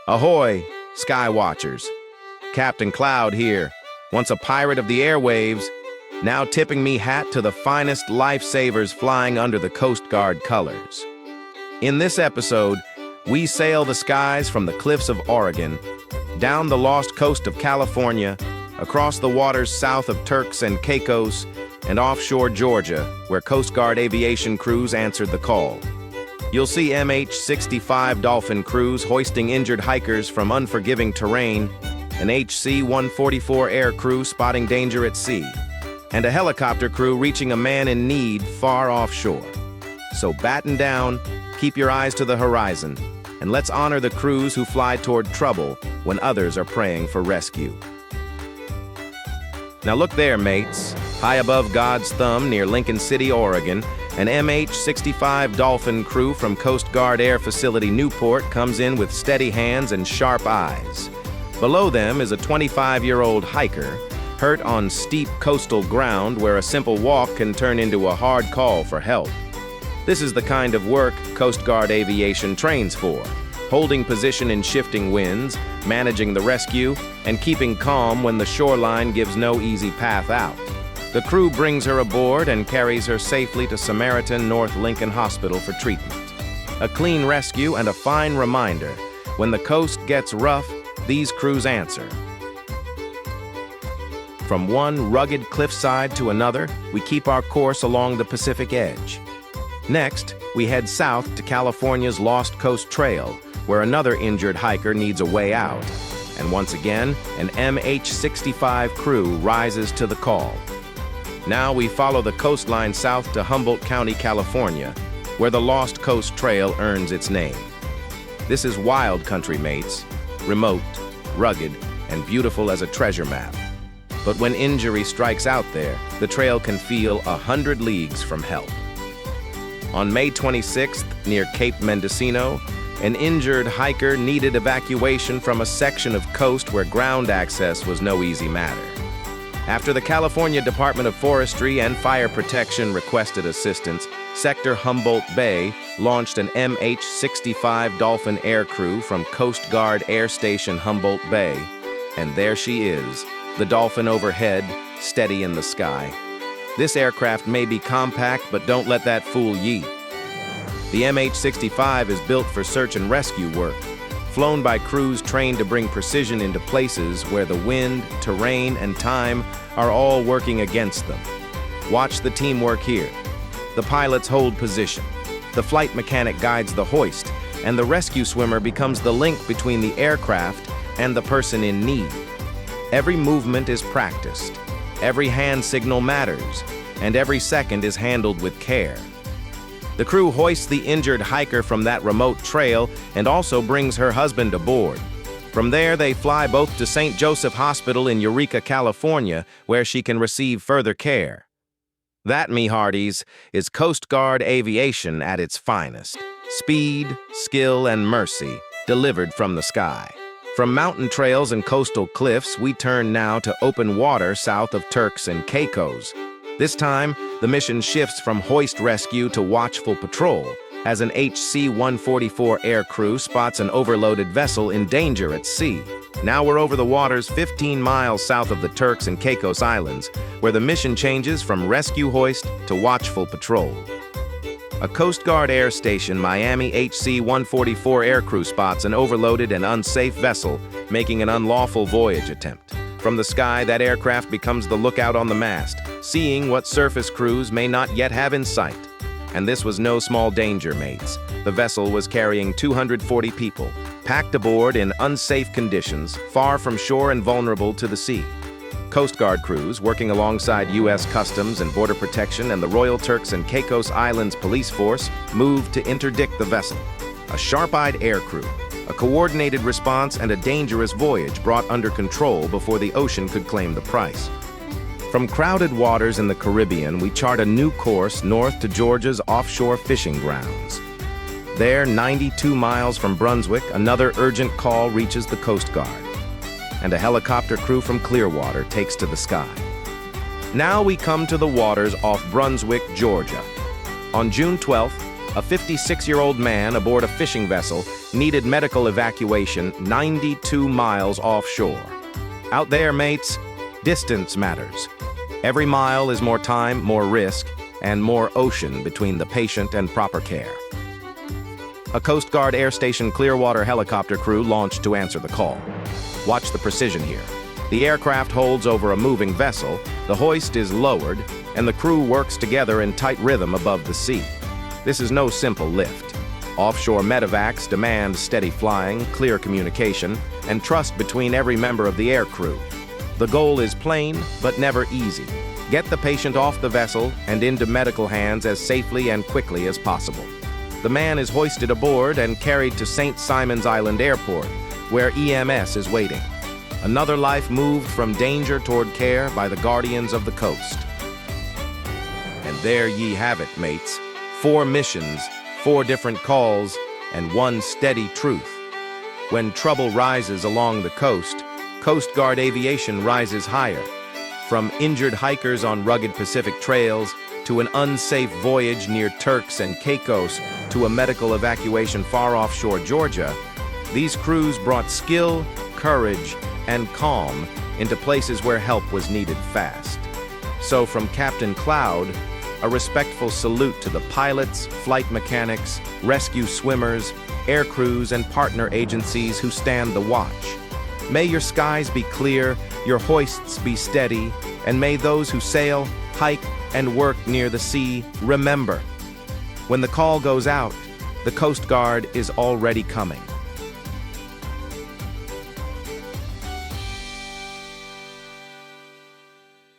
Ahoy, sky watchers. Captain Cloud here, once a pirate of the airwaves, now tipping me hat to the finest lifesavers flying under the Coast Guard colors. In this episode, we sail the skies from the cliffs of Oregon, down the lost coast of California, across the waters south of Turks and Caicos, and offshore Georgia, where Coast Guard aviation crews answered the call. You'll see MH-65 Dolphin crews hoisting injured hikers from unforgiving terrain, an HC-144 air crew spotting danger at sea, and a helicopter crew reaching a man in need far offshore. So batten down, keep your eyes to the horizon, and let's honor the crews who fly toward trouble when others are praying for rescue. Now look there, mates. High above God's thumb near Lincoln City, Oregon, an MH-65 Dolphin crew from Coast Guard Air Facility Newport comes in with steady hands and sharp eyes. Below them is a 25-year-old hiker, hurt on steep coastal ground where a simple walk can turn into a hard call for help. This is the kind of work Coast Guard aviation trains for, holding position in shifting winds, managing the rescue, and keeping calm when the shoreline gives no easy path out. The crew brings her aboard and carries her safely to Samaritan North Lincoln Hospital for treatment. A clean rescue and a fine reminder, when the coast gets rough, these crews answer. From one rugged cliffside to another, we keep our course along the Pacific edge. Next, we head south to California's Lost Coast Trail, where another injured hiker needs a way out. And once again, an MH-65 crew rises to the call. Now we follow the coastline south to Humboldt County, California, where the Lost Coast Trail earns its name. This is wild country, mates, remote, rugged, and beautiful as a treasure map. But when injury strikes out there, the trail can feel 100 leagues from help. On May 26th, near Cape Mendocino, an injured hiker needed evacuation from a section of coast where ground access was no easy matter. After the California Department of Forestry and Fire Protection requested assistance, Sector Humboldt Bay launched an MH-65 Dolphin aircrew from Coast Guard Air Station Humboldt Bay. And there she is, the Dolphin overhead, steady in the sky. This aircraft may be compact, but don't let that fool ye. The MH-65 is built for search and rescue work, flown by crews trained to bring precision into places where the wind, terrain, and time are all working against them. Watch the teamwork here. The pilots hold position, the flight mechanic guides the hoist, and the rescue swimmer becomes the link between the aircraft and the person in need. Every movement is practiced, every hand signal matters, and every second is handled with care. The crew hoists the injured hiker from that remote trail and also brings her husband aboard. From there, they fly both to St. Joseph Hospital in Eureka, California, where she can receive further care. That, me hearties, is Coast Guard aviation at its finest. Speed, skill, and mercy, delivered from the sky. From mountain trails and coastal cliffs, we turn now to open water south of Turks and Caicos. This time, the mission shifts from hoist rescue to watchful patrol, as an HC-144 air crew spots an overloaded vessel in danger at sea. Now we're over the waters 15 miles south of the Turks and Caicos Islands, where the mission changes from rescue hoist to watchful patrol. A Coast Guard Air Station Miami H.C. 144 aircrew spots an overloaded and unsafe vessel making an unlawful voyage attempt. From the sky, that aircraft becomes the lookout on the mast, seeing what surface crews may not yet have in sight. And this was no small danger, mates. The vessel was carrying 240 people, packed aboard in unsafe conditions, far from shore and vulnerable to the sea. Coast Guard crews, working alongside U.S. Customs and Border Protection and the Royal Turks and Caicos Islands Police Force, moved to interdict the vessel. A sharp-eyed air crew, a coordinated response, and a dangerous voyage brought under control before the ocean could claim the price. From crowded waters in the Caribbean, we chart a new course north to Georgia's offshore fishing grounds. There, 92 miles from Brunswick, another urgent call reaches the Coast Guard, and a helicopter crew from Clearwater takes to the sky. Now we come to the waters off Brunswick, Georgia. On June 12th, A 56-year-old man aboard a fishing vessel needed medical evacuation 92 miles offshore. Out there, mates, distance matters. Every mile is more time, more risk, and more ocean between the patient and proper care. A Coast Guard Air Station Clearwater helicopter crew launched to answer the call. Watch the precision here. The aircraft holds over a moving vessel, the hoist is lowered, and the crew works together in tight rhythm above the sea. This is no simple lift. Offshore medevacs demand steady flying, clear communication, and trust between every member of the air crew. The goal is plain, but never easy. Get the patient off the vessel and into medical hands as safely and quickly as possible. The man is hoisted aboard and carried to St. Simon's Island Airport, where EMS is waiting. Another life moved from danger toward care by the guardians of the coast. And there ye have it, mates. 4 missions, 4 different calls, and 1 steady truth. When trouble rises along the coast, Coast Guard aviation rises higher. From injured hikers on rugged Pacific trails, to an unsafe voyage near Turks and Caicos, to a medical evacuation far offshore Georgia, these crews brought skill, courage, and calm into places where help was needed fast. So from Captain Cloud, a respectful salute to the pilots, flight mechanics, rescue swimmers, air crews, and partner agencies who stand the watch. May your skies be clear, your hoists be steady, and may those who sail, hike, and work near the sea remember. When the call goes out, the Coast Guard is already coming.